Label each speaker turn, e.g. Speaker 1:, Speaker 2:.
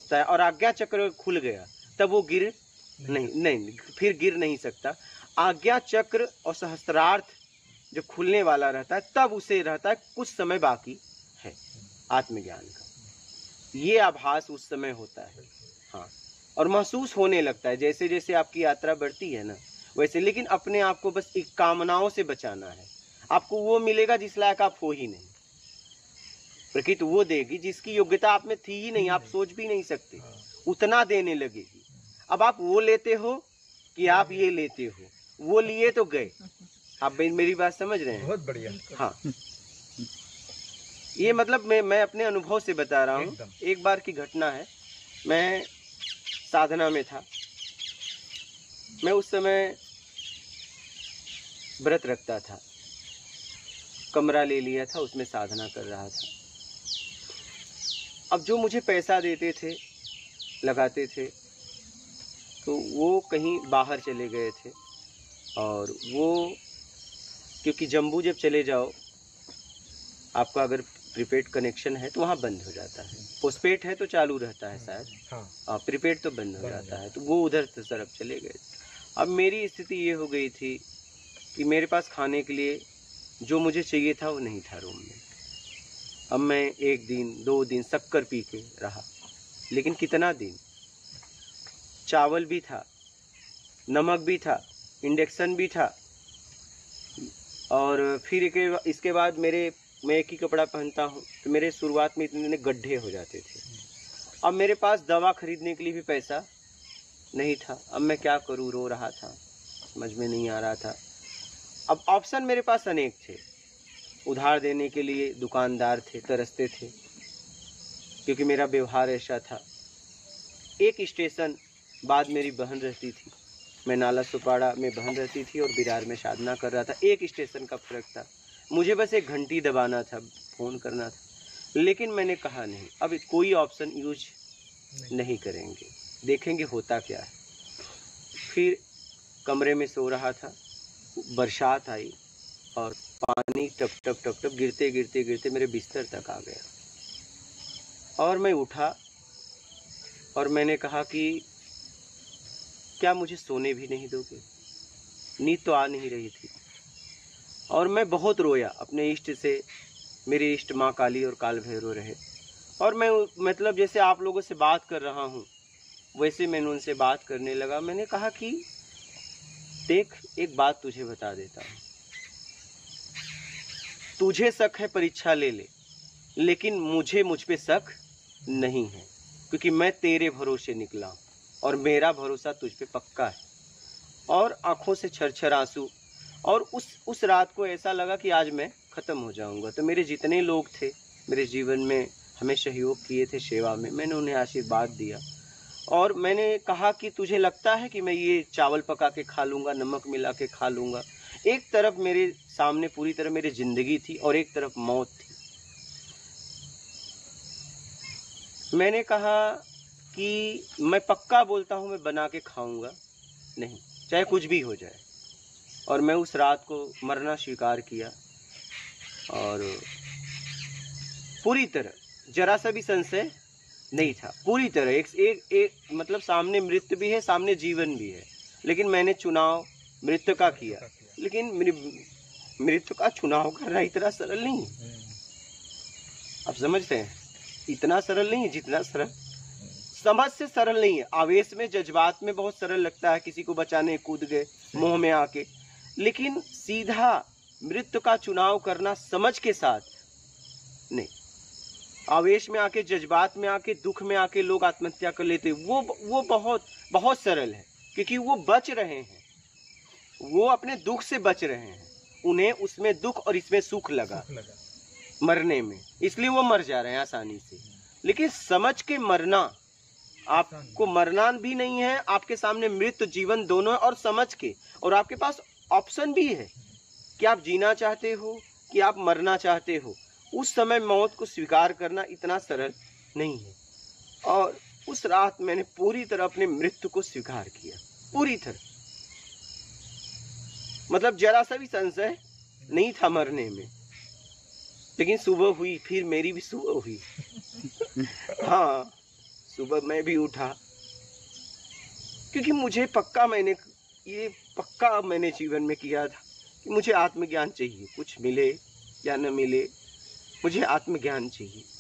Speaker 1: पहुंचता है और आज्ञा चक्र खुल गया, तब वो गिर नहीं फिर गिर नहीं सकता। आज्ञा चक्र और सहस्त्रार्थ जो खुलने वाला रहता है, तब उसे रहता है कुछ समय बाकी है आत्मज्ञान का, ये आभास उस समय होता है। हाँ, और महसूस होने लगता है जैसे जैसे आपकी यात्रा बढ़ती है ना वैसे। लेकिन अपने आप को बस एक कामनाओं से बचाना है। आपको वो मिलेगा जिस लायक आप हो ही नहीं, प्रकृति वो देगी जिसकी योग्यता आप में थी ही नहीं, आप सोच भी नहीं सकते, उतना देने लगेगी। अब आप वो लेते हो कि आप ये लेते हो, वो लिए तो गए। आप मेरी बात समझ रहे हैं?
Speaker 2: बहुत बढ़िया।
Speaker 1: हाँ, ये मतलब मैं अपने अनुभव से बता रहा हूँ। एक बार की घटना है, मैं साधना में था। मैं उस समय व्रत रखता था, कमरा ले लिया था, उसमें साधना कर रहा था। अब जो मुझे पैसा देते थे, लगाते थे, तो वो कहीं बाहर चले गए थे। और वो क्योंकि जम्बू जब चले जाओ, आपका अगर प्रीपेड कनेक्शन है तो वहाँ बंद हो जाता है, पोस्टपेड है तो चालू रहता है शायद, हाँ प्रीपेड तो बंद हो जाता है। तो वो उधर तरफ चले गए। अब मेरी स्थिति ये हो गई थी कि मेरे पास खाने के लिए जो मुझे चाहिए था वो नहीं था रूम में। अब मैं 1 दिन 2 दिन शक्कर पी के रहा, लेकिन कितना दिन, चावल भी था, नमक भी था, इंडक्शन भी था। और फिर इसके बाद मैं एक ही कपड़ा पहनता हूँ, तो मेरे शुरुआत में इतने गड्ढे हो जाते थे। अब मेरे पास दवा खरीदने के लिए भी पैसा नहीं था। अब मैं क्या करूँ, रो रहा था, समझ में नहीं आ रहा था। अब ऑप्शन मेरे पास अनेक थे, उधार देने के लिए दुकानदार थे, तरसते थे, क्योंकि मेरा व्यवहार ऐसा था। एक स्टेशन बाद मेरी बहन रहती थी, मैं नाला सुपाड़ा में बहन रहती थी और बिरार में साधना कर रहा था। एक स्टेशन का फर्क था, मुझे बस एक घंटी दबाना था, फ़ोन करना था। लेकिन मैंने कहा नहीं, अब कोई ऑप्शन यूज नहीं करेंगे, देखेंगे होता क्या है। फिर कमरे में सो रहा था, बरसात आई और पानी टप टप टप टप गिरते गिरते गिरते मेरे बिस्तर तक आ गया। और मैं उठा और मैंने कहा कि क्या मुझे सोने भी नहीं दोगे? नींद तो आ नहीं रही थी। और मैं बहुत रोया अपने इष्ट से। मेरे इष्ट माँ काली और काल भैरव रहे। और मैं मतलब जैसे आप लोगों से बात कर रहा हूँ वैसे मैंने उनसे बात करने लगा। मैंने कहा कि देख, एक बात तुझे बता देता हूँ, तुझे शक है परीक्षा ले ले, लेकिन मुझ पे शक नहीं है, क्योंकि मैं तेरे भरोसे निकला हूँ और मेरा भरोसा तुझ पे पक्का है। और आंखों से छरछर आंसू। और उस रात को ऐसा लगा कि आज मैं ख़त्म हो जाऊंगा। तो मेरे जितने लोग थे मेरे जीवन में, हमें सहयोग किए थे सेवा में, मैंने उन्हें आशीर्वाद दिया। और मैंने कहा कि तुझे लगता है कि मैं ये चावल पका के खा लूँगा, नमक मिला के खा लूँगा? एक तरफ मेरे सामने पूरी तरह मेरी ज़िंदगी थी और एक तरफ मौत थी। मैंने कहा कि मैं पक्का बोलता हूँ, मैं बना के खाऊंगा नहीं, चाहे कुछ भी हो जाए। और मैं उस रात को मरना स्वीकार किया और पूरी तरह जरा सा भी संशय नहीं था। पूरी तरह एक मतलब सामने मृत्यु भी है, सामने जीवन भी है, लेकिन मैंने चुनाव मृत्यु का किया। लेकिन मृत्यु का चुनाव करना इतना सरल नहीं है, आप समझते हैं? इतना सरल नहीं है जितना सरल, समझ से सरल नहीं है। आवेश में, जज्बात में बहुत सरल लगता है, किसी को बचाने कूद गए मोह में आके। लेकिन सीधा मृत्यु का चुनाव करना समझ के साथ नहीं। आवेश में आके, जज्बात में आके, दुख में आके लोग आत्महत्या कर लेते, वो बहुत बहुत सरल है, क्योंकि वो बच रहे हैं, वो अपने दुख से बच रहे हैं। उन्हें उसमें दुख और इसमें सुख लगा मरने में, इसलिए वो मर जा रहे हैं आसानी से। लेकिन समझ के मरना, आपको मरना भी नहीं है, आपके सामने मृत्यु जीवन दोनों है, और समझ के, और आपके पास ऑप्शन भी है कि आप जीना चाहते हो कि आप मरना चाहते हो। उस समय मौत को स्वीकार करना इतना सरल नहीं है। और उस रात मैंने पूरी तरह अपने मृत्यु को स्वीकार किया, पूरी तरह। मतलब जरा सा भी संशय नहीं था मरने में। लेकिन सुबह हुई, फिर मेरी भी सुबह हुई। हाँ, सुबह मैं भी उठा, क्योंकि मुझे पक्का मैंने जीवन में किया था कि मुझे आत्मज्ञान चाहिए, कुछ मिले या न मिले, मुझे आत्मज्ञान चाहिए।